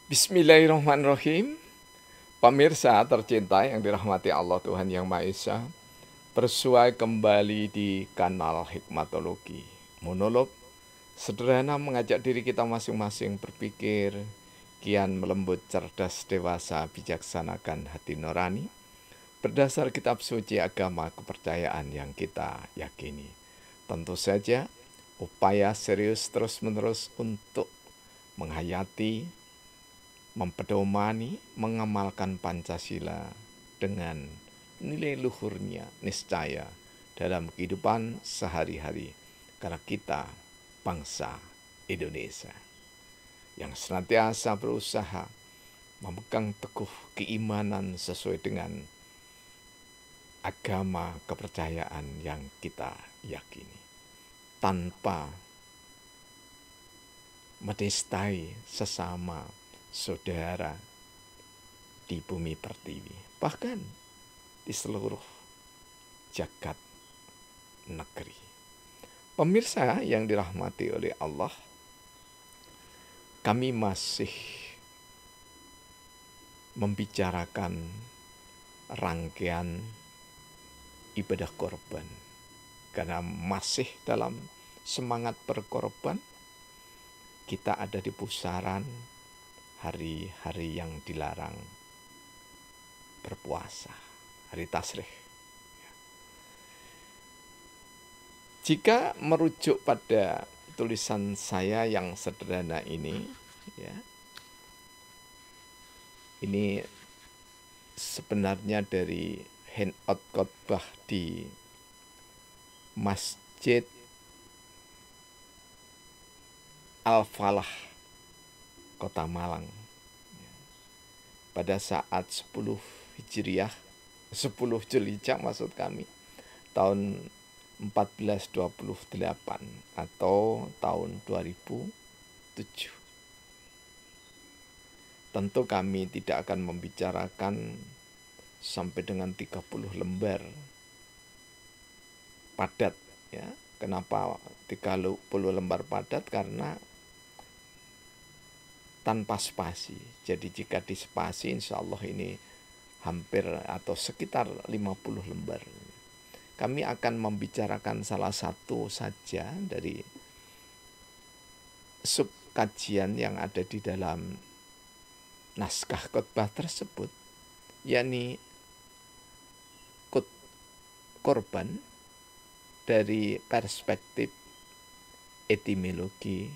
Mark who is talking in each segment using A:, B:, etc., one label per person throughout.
A: Bismillahirrahmanirrahim. Pemirsa tercinta yang dirahmati Allah Tuhan Yang Maha Esa, bersuai kembali di kanal Hikmatologi. Monolog sederhana mengajak diri kita masing-masing berpikir, kian melembut, cerdas, dewasa, bijaksanakan hati nurani, berdasar kitab suci agama kepercayaan yang kita yakini. Tentu saja, upaya serius terus-menerus untuk menghayati, mempedomani, mengamalkan Pancasila dengan nilai luhurnya niscaya dalam kehidupan sehari-hari, karena kita bangsa Indonesia yang senantiasa berusaha memegang teguh keimanan sesuai dengan agama kepercayaan yang kita yakini, tanpa menistai sesama saudara di bumi pertiwi, bahkan di seluruh jagat negeri. Pemirsa yang dirahmati oleh Allah, kami masih membicarakan rangkaian ibadah korban, karena masih dalam semangat berkorban. Kita ada di pusaran hari-hari yang dilarang berpuasa, hari tasrih. Jika merujuk pada tulisan saya yang sederhana ini, ya, ini sebenarnya dari handout khotbah di Masjid Al-Falah, Kota Malang, pada saat 10 Hijriah, 10 Zulhijjah maksud kami, tahun 1428 atau tahun 2007. Tentu kami tidak akan membicarakan sampai dengan 30 lembar padat, ya. Kenapa 30 lembar padat? Karena tanpa spasi. Jadi jika dispasi, insya Allah ini hampir atau sekitar 50 lembar. Kami akan membicarakan salah satu saja dari sub kajian yang ada di dalam naskah khotbah tersebut, yakni korban dari perspektif etimologi.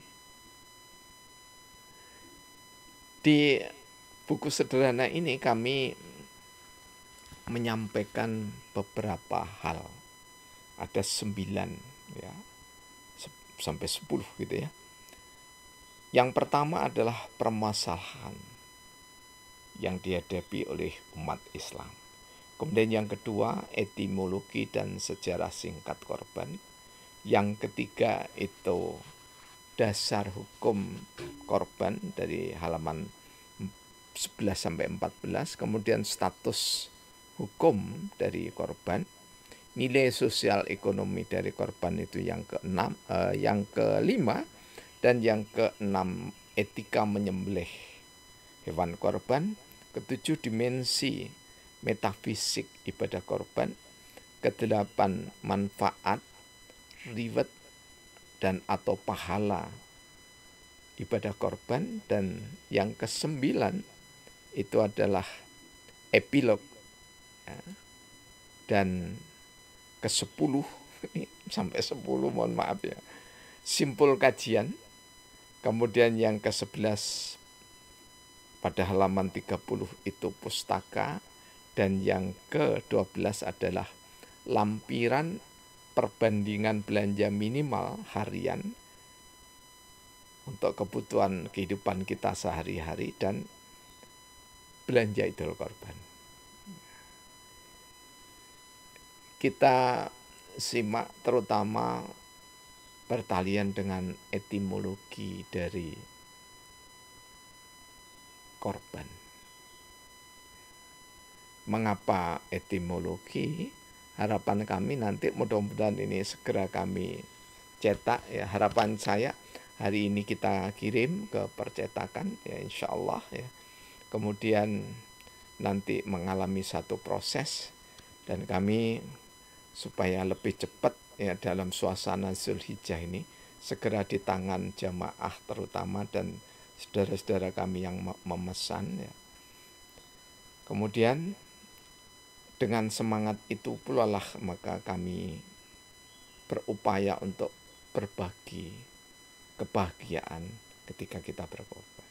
A: Di buku sederhana ini kami menyampaikan beberapa hal. Ada 9, ya, sampai 10 gitu ya. Yang pertama adalah permasalahan yang dihadapi oleh umat Islam. Kemudian yang kedua, etimologi dan sejarah singkat korban. Yang ketiga itu dasar hukum korban dari halaman 11 sampai 14, kemudian status hukum dari korban, nilai sosial ekonomi dari korban itu yang ke-6, yang ke-5, dan yang ke-6 etika menyembelih hewan korban, ke-7 dimensi metafisik ibadah korban, ke-8 manfaat, reward dan atau pahala ibadah korban, dan yang ke-9 itu adalah epilog, ya. Dan ke-10 sampai 10 mohon maaf ya, simpul kajian. Kemudian yang ke-11 pada halaman 30 itu pustaka, dan yang ke-12 adalah lampiran perbandingan belanja minimal harian untuk kebutuhan kehidupan kita sehari-hari dan belanja idul korban. Kita simak terutama pertalian dengan etimologi dari korban. Mengapa etimologi? Harapan kami nanti mudah-mudahan ini segera kami cetak, ya. Harapan saya hari ini kita kirim ke percetakan ya insya Allah ya. Kemudian nanti mengalami satu proses dan kami supaya lebih cepat ya dalam suasana Zulhijjah ini segera di tangan jamaah terutama dan saudara-saudara kami yang memesan ya. Kemudian dengan semangat itu pula lah maka kami berupaya untuk berbagi kebahagiaan ketika kita berkorban.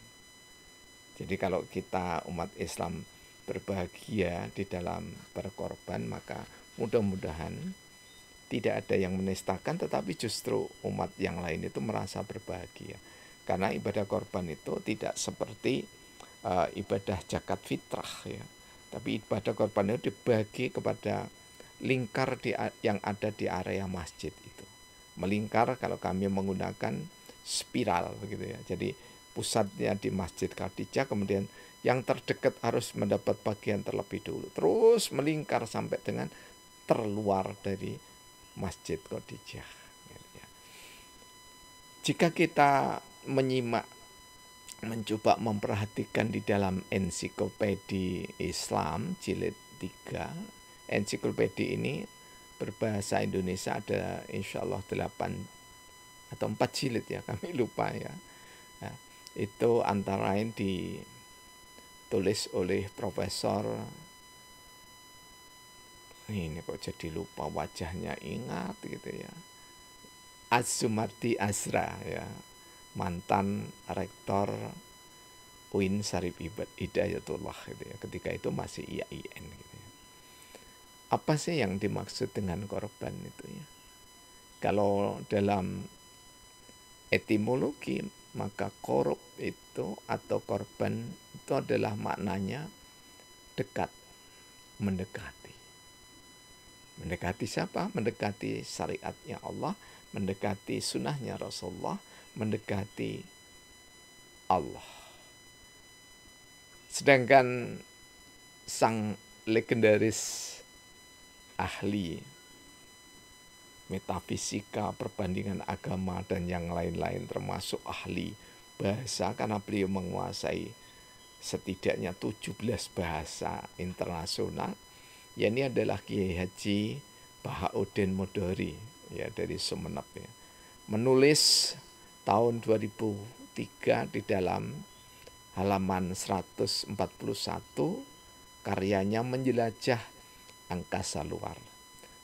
A: Jadi kalau kita umat Islam berbahagia di dalam berkorban, maka mudah-mudahan tidak ada yang menistakan, tetapi justru umat yang lain itu merasa berbahagia. Karena ibadah korban itu tidak seperti ibadah zakat fitrah ya. Tapi ibadah korban itu dibagi kepada lingkar yang ada di area masjid itu. Melingkar kalau kami menggunakan spiral begitu ya. Jadi pusatnya di Masjid Khadijah, kemudian yang terdekat harus mendapat bagian terlebih dulu. Terus melingkar sampai dengan terluar dari Masjid Khadijah. Jika kita mencoba memperhatikan di dalam ensiklopedi Islam jilid 3, ensiklopedi ini berbahasa Indonesia ada insya Allah 8 atau 4 jilid ya, kami lupa ya. Nah, itu antara lain ditulis oleh Profesor, ini kok jadi lupa wajahnya, ingat gitu ya, Az-Zumardi Azra ya, mantan rektor UIN Syarif Hidayatullah gitu ya, ketika itu masih IAIN gitu ya. Apa sih yang dimaksud dengan korban itu ya? Kalau dalam etimologi maka korup itu atau korban itu adalah maknanya dekat, mendekati. Mendekati siapa? Mendekati syariatnya Allah, mendekati sunnahnya Rasulullah, mendekati Allah. Sedangkan sang legendaris ahli metafisika, perbandingan agama, dan yang lain-lain termasuk ahli bahasa karena beliau menguasai setidaknya 17 bahasa internasional. Ya, ini adalah Kiai Haji Bahauddin Modori ya dari Sumeneb ya. Menulis tahun 2003 di dalam halaman 141 karyanya Menjelajah Angkasa Luar.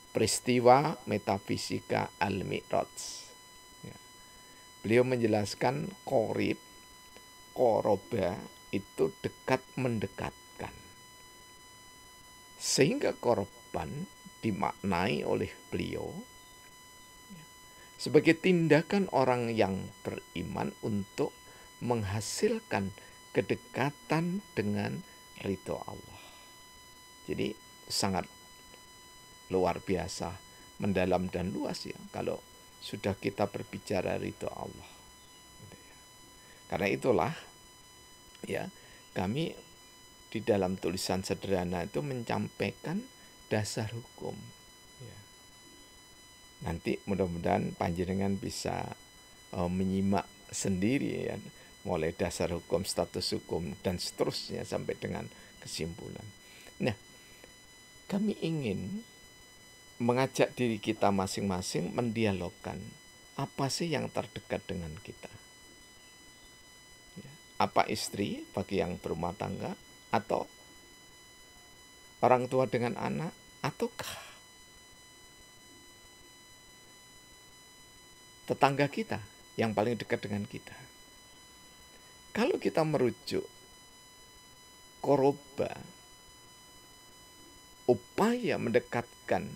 A: Peristiwa metafisika al-Mi'raj. Ya. Beliau menjelaskan korib, koroba itu dekat mendekatkan. Sehingga korban dimaknai oleh beliau sebagai tindakan orang yang beriman untuk menghasilkan kedekatan dengan ridho Allah. Jadi sangat luar biasa, mendalam dan luas ya kalau sudah kita berbicara ridho Allah. Karena itulah ya kami di dalam tulisan sederhana itu menyampaikan dasar hukum. Ya. Nanti mudah-mudahan panjenengan bisa menyimak sendiri ya, mulai dasar hukum, status hukum dan seterusnya sampai dengan kesimpulan. Nah, kami ingin mengajak diri kita masing-masing mendialogkan apa sih yang terdekat dengan kita. Apa istri bagi yang berumah tangga, atau orang tua dengan anak, ataukah tetangga kita yang paling dekat dengan kita. Kalau kita merujuk koroba, upaya mendekatkan,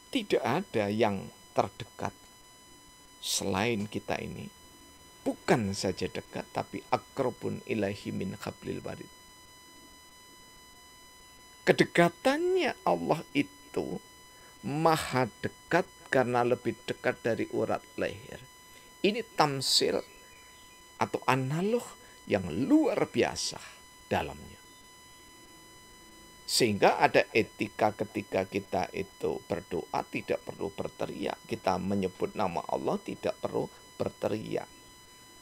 A: tidak ada yang terdekat selain kita ini. Bukan saja dekat, tapi akrabun ilaihi min hablil warid. Kedekatannya Allah itu maha dekat karena lebih dekat dari urat leher. Ini tamsil atau analog yang luar biasa dalamnya. Sehingga ada etika ketika kita itu berdoa tidak perlu berteriak. Kita menyebut nama Allah tidak perlu berteriak,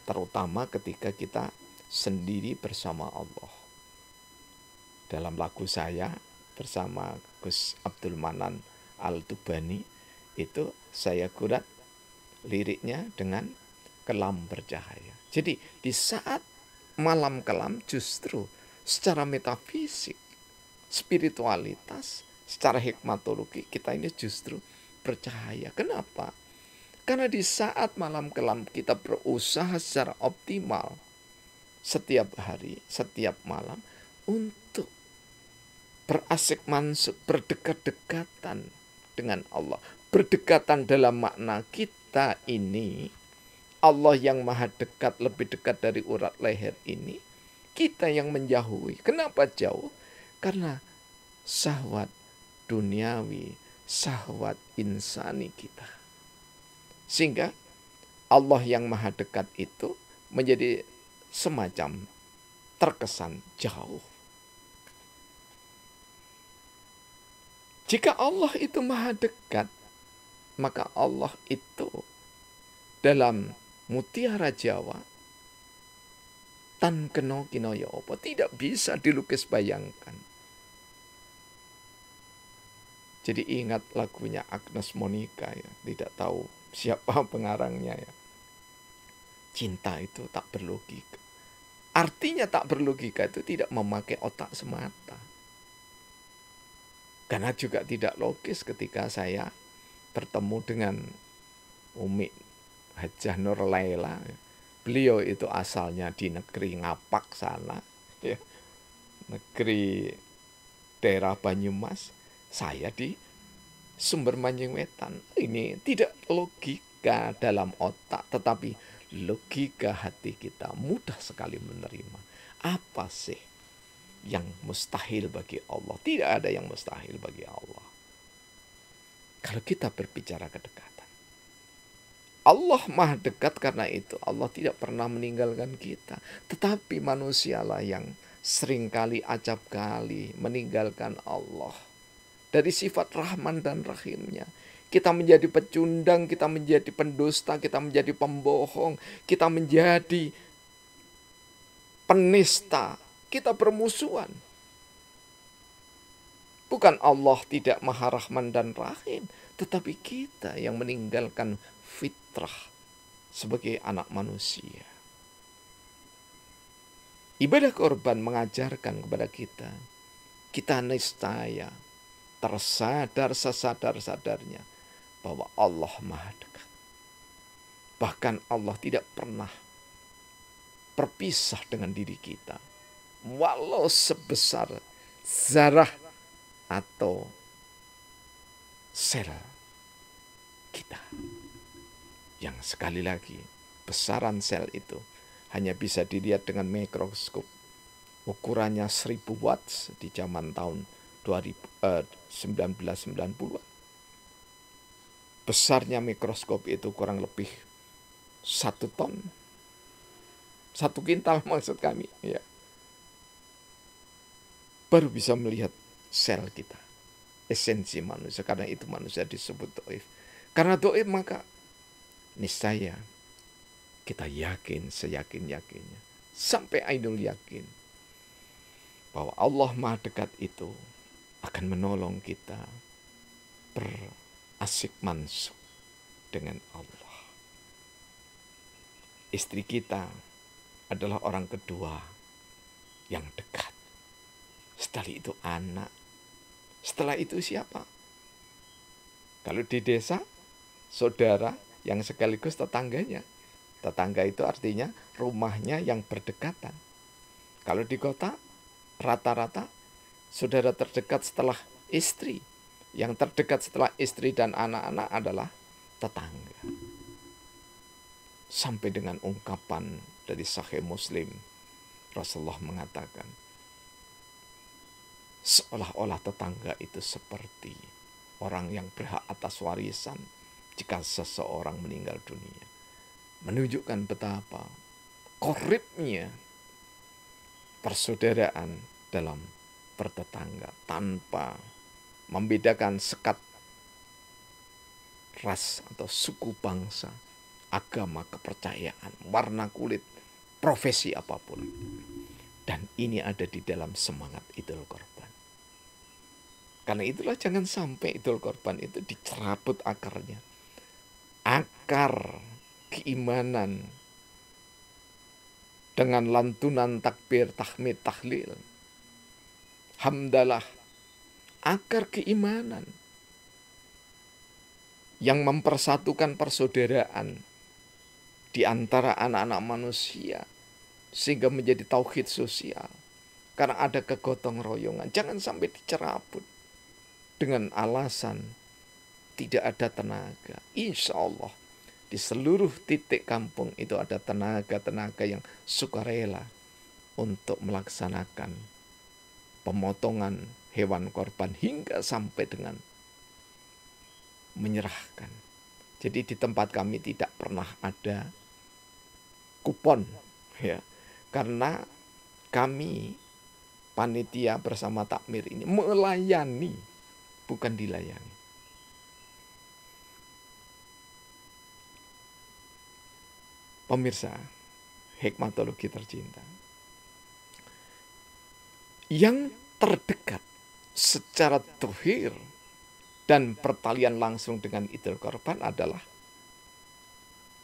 A: terutama ketika kita sendiri bersama Allah. Dalam lagu saya bersama Gus Abdul Manan Al-Tubani itu saya gurat liriknya dengan kelam bercahaya. Jadi di saat malam kelam justru secara metafisik, spiritualitas, secara hikmatologi kita ini justru bercahaya. Kenapa? Karena di saat malam kelam kita berusaha secara optimal setiap hari, setiap malam untuk berasik mansuk, berdekat-dekatan dengan Allah. Berdekatan dalam makna kita ini, Allah yang maha dekat, lebih dekat dari urat leher ini, kita yang menjauhi. Kenapa jauh? Karena syahwat duniawi, syahwat insani kita. Sehingga Allah yang maha dekat itu menjadi semacam terkesan jauh. Jika Allah itu maha dekat, maka Allah itu dalam mutiara Jawa tan keno kinoyo apa tidak bisa dilukis bayangkan. Jadi ingat lagunya Agnes Monica ya, tidak tahu siapa pengarangnya ya. Cinta itu tak berlogika. Artinya tak berlogika itu tidak memakai otak semata. Karena juga tidak logis ketika saya bertemu dengan Umi Hajah Nur Laila. Beliau itu asalnya di negeri Ngapak sana, ya. Negeri daerah Banyumas. Saya di Sumber Manjing Wetan. Ini tidak logika dalam otak, tetapi logika hati kita mudah sekali menerima. Apa sih yang mustahil bagi Allah? Tidak ada yang mustahil bagi Allah. Kalau kita berbicara kedekatan, Allah maha dekat, karena itu Allah tidak pernah meninggalkan kita. Tetapi manusialah yang seringkali acap kali meninggalkan Allah. Dari sifat Rahman dan Rahimnya, kita menjadi pecundang, kita menjadi pendusta, kita menjadi pembohong, kita menjadi penista, kita bermusuhan. Bukan Allah tidak maha Rahman dan Rahim, tetapi kita yang meninggalkan fitrah sebagai anak manusia. Ibadah korban mengajarkan kepada kita niscaya tersadar sesadar-sadarnya bahwa Allah maha dekat. Bahkan Allah tidak pernah berpisah dengan diri kita, walau sebesar zarah atau sel kita. Yang sekali lagi, besaran sel itu hanya bisa dilihat dengan mikroskop. Ukurannya 1000 watts di zaman tahun 1990. Besarnya mikroskop itu kurang lebih 1 ton. 1 kintal maksud kami, ya. Baru bisa melihat sel kita, esensi manusia. Karena itu manusia disebut dhaif. Karena dhaif maka niscaya kita yakin seyakin-yakinnya, sampai ainul yakin, bahwa Allah maha dekat itu akan menolong kita berasik mansuk dengan Allah. Istri kita adalah orang kedua yang dekat. Setelah itu anak. Setelah itu siapa? Kalau di desa, saudara yang sekaligus tetangganya. Tetangga itu artinya rumahnya yang berdekatan. Kalau di kota, rata-rata saudara terdekat setelah istri. Yang terdekat setelah istri dan anak-anak adalah tetangga. Sampai dengan ungkapan dari Sahih Muslim, Rasulullah mengatakan, seolah-olah tetangga itu seperti orang yang berhak atas warisan jika seseorang meninggal dunia. Menunjukkan betapa koribnya persaudaraan dalam bertetangga tanpa membedakan sekat ras atau suku bangsa agama, kepercayaan, warna kulit, profesi apapun. Dan ini ada di dalam semangat Idul Kurban. Karena itulah jangan sampai Idul Kurban itu dicerabut akarnya. Akar keimanan dengan lantunan takbir, tahmid, tahlil, hamdalah, akar keimanan yang mempersatukan persaudaraan di antara anak-anak manusia sehingga menjadi tauhid sosial. Karena ada kegotong royongan, jangan sampai dicerabut dengan alasan tidak ada tenaga. Insya Allah di seluruh titik kampung itu ada tenaga-tenaga yang sukarela untuk melaksanakan pemotongan hewan korban hingga sampai dengan menyerahkan. Jadi di tempat kami tidak pernah ada kupon, ya, karena kami panitia bersama takmir ini melayani, bukan dilayani. Pemirsa hikmatologi tercinta, yang terdekat secara dohir dan pertalian langsung dengan Idul Kurban adalah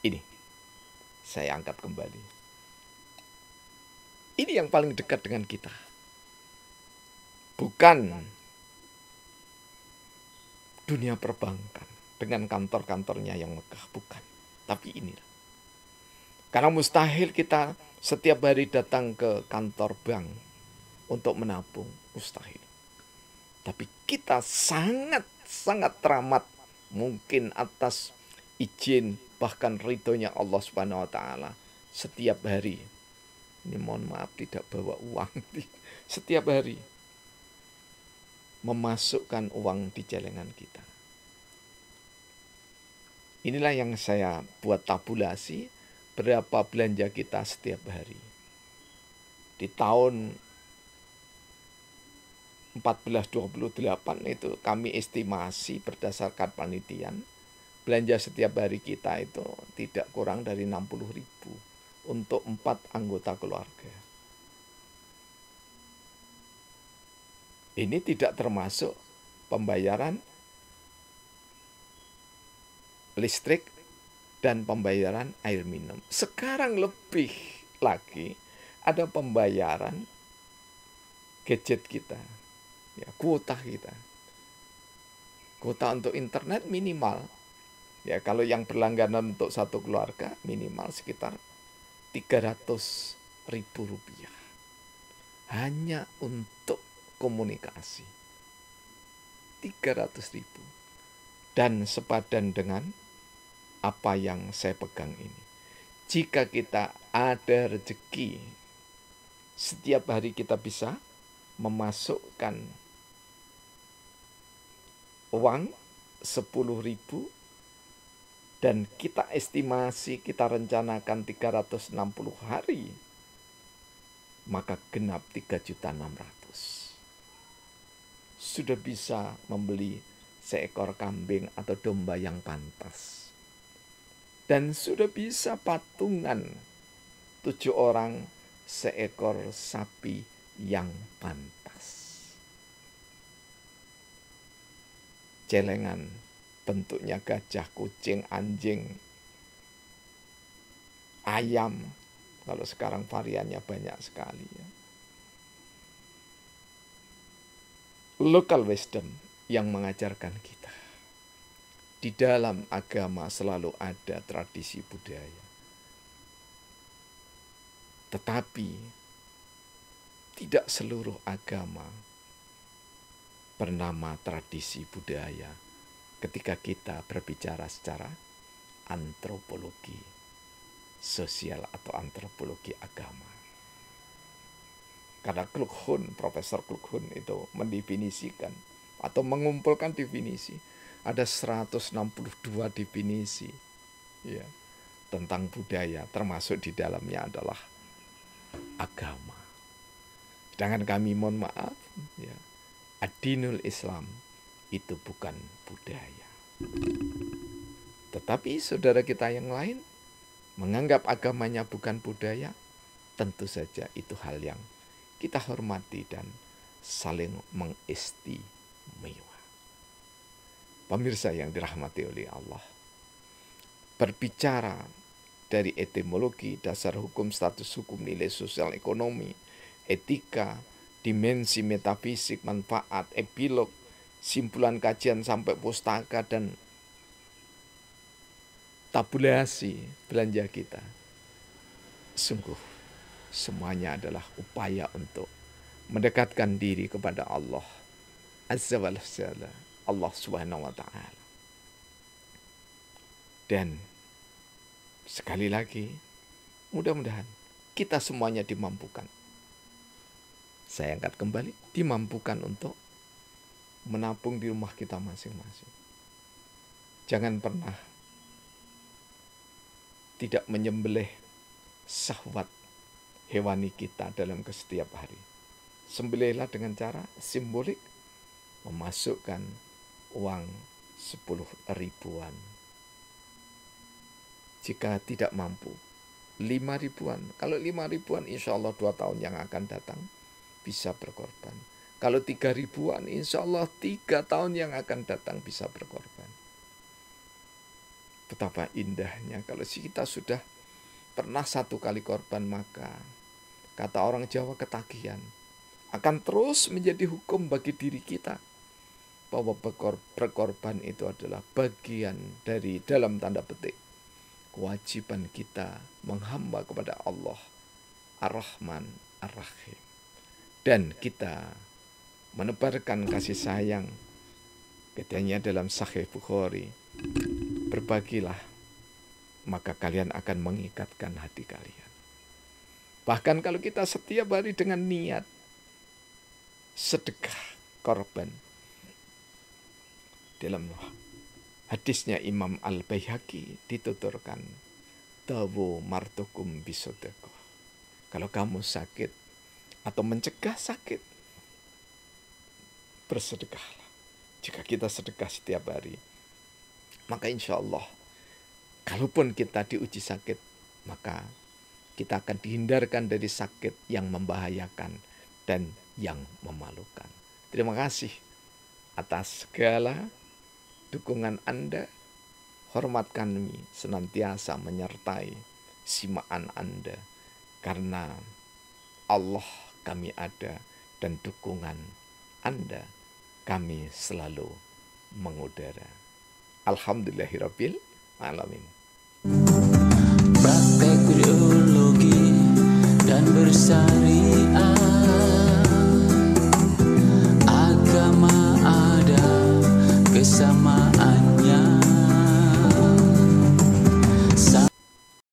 A: ini. Saya angkat kembali. Ini yang paling dekat dengan kita. Bukan dunia perbankan dengan kantor-kantornya yang megah, bukan. Tapi inilah. Karena mustahil kita setiap hari datang ke kantor bank untuk menabung, mustahil. Tapi kita sangat teramat mungkin atas izin bahkan ridhonya Allah Subhanahu wa taala setiap hari. Ini mohon maaf tidak bawa uang. Setiap hari memasukkan uang di celengan kita. Inilah yang saya buat tabulasi berapa belanja kita setiap hari. Di tahun 1428 itu kami estimasi berdasarkan panitian, belanja setiap hari kita itu tidak kurang dari 60.000 untuk 4 anggota keluarga. Ini tidak termasuk pembayaran listrik dan pembayaran air minum. Sekarang lebih lagi ada pembayaran gadget kita, ya, kuota kita. Kuota untuk internet minimal. Ya, kalau yang berlangganan untuk satu keluarga minimal sekitar 300.000 rupiah. Hanya untuk komunikasi. 300.000. Dan sepadan dengan apa yang saya pegang ini. Jika kita ada rezeki, setiap hari kita bisa memasukkan uang 10.000 dan kita estimasi, kita rencanakan 360 hari, maka genap 3.600.000. Sudah bisa membeli seekor kambing atau domba yang pantas. Dan sudah bisa patungan 7 orang seekor sapi yang pantas. Celengan bentuknya gajah, kucing, anjing, ayam. Kalau sekarang variannya banyak sekali, ya. Local wisdom yang mengajarkan kita. Di dalam agama selalu ada tradisi budaya. Tetapi tidak seluruh agama bernama tradisi budaya ketika kita berbicara secara antropologi sosial atau antropologi agama. Karena Klughun, Profesor Klughun itu mendefinisikan atau mengumpulkan definisi. Ada 162 definisi, ya, tentang budaya, termasuk di dalamnya adalah agama. Sedangkan kami mohon maaf, ya, ad-dinul Islam itu bukan budaya. Tetapi saudara kita yang lain menganggap agamanya bukan budaya, tentu saja itu hal yang kita hormati dan saling mengistimewa. Pemirsa yang dirahmati oleh Allah, berbicara dari etimologi, dasar hukum, status hukum, nilai sosial ekonomi, etika, dimensi metafisik, manfaat, epilog, simpulan kajian sampai pustaka dan tabulasi belanja kita. Sungguh semuanya adalah upaya untuk mendekatkan diri kepada Allah Azza wa Jalla, Allah Subhanahu wa Ta'ala. Dan sekali lagi, mudah-mudahan kita semuanya dimampukan. Saya angkat kembali, dimampukan untuk menabung di rumah kita masing-masing. Jangan pernah tidak menyembelih syahwat hewani kita dalam setiap hari. Sembelihlah dengan cara simbolik, memasukkan uang 10 ribuan. Jika tidak mampu, 5 ribuan. Kalau 5 ribuan, insya Allah 2 tahun yang akan datang bisa berkorban. Kalau 3 ribuan, insya Allah 3 tahun yang akan datang bisa berkorban. Betapa indahnya kalau kita sudah pernah 1 kali korban, maka kata orang Jawa ketagihan. Akan terus menjadi hukum bagi diri kita bahwa berkorban itu adalah bagian dari, dalam tanda petik, kewajiban kita menghamba kepada Allah Ar-Rahman Ar-Rahim. Dan kita menebarkan kasih sayang. Katanya dalam Sahih Bukhari, berbagilah, maka kalian akan mengikatkan hati kalian. Bahkan kalau kita setiap hari dengan niat sedekah korban. Dalam hadisnya Imam Al-Baihaqi dituturkan, tawu martukum bisodekoh. Kalau kamu sakit atau mencegah sakit, bersedekahlah. Jika kita sedekah setiap hari, maka insya Allah, kalaupun kita diuji sakit, maka kita akan dihindarkan dari sakit yang membahayakan dan yang memalukan. Terima kasih atas segala dukungan Anda. Hormat kami senantiasa menyertai simaan Anda, karena Allah kami ada dan dukungan Anda kami selalu mengudara. Alhamdulillahirabbil alamin.
B: Praktek biologi dan bersari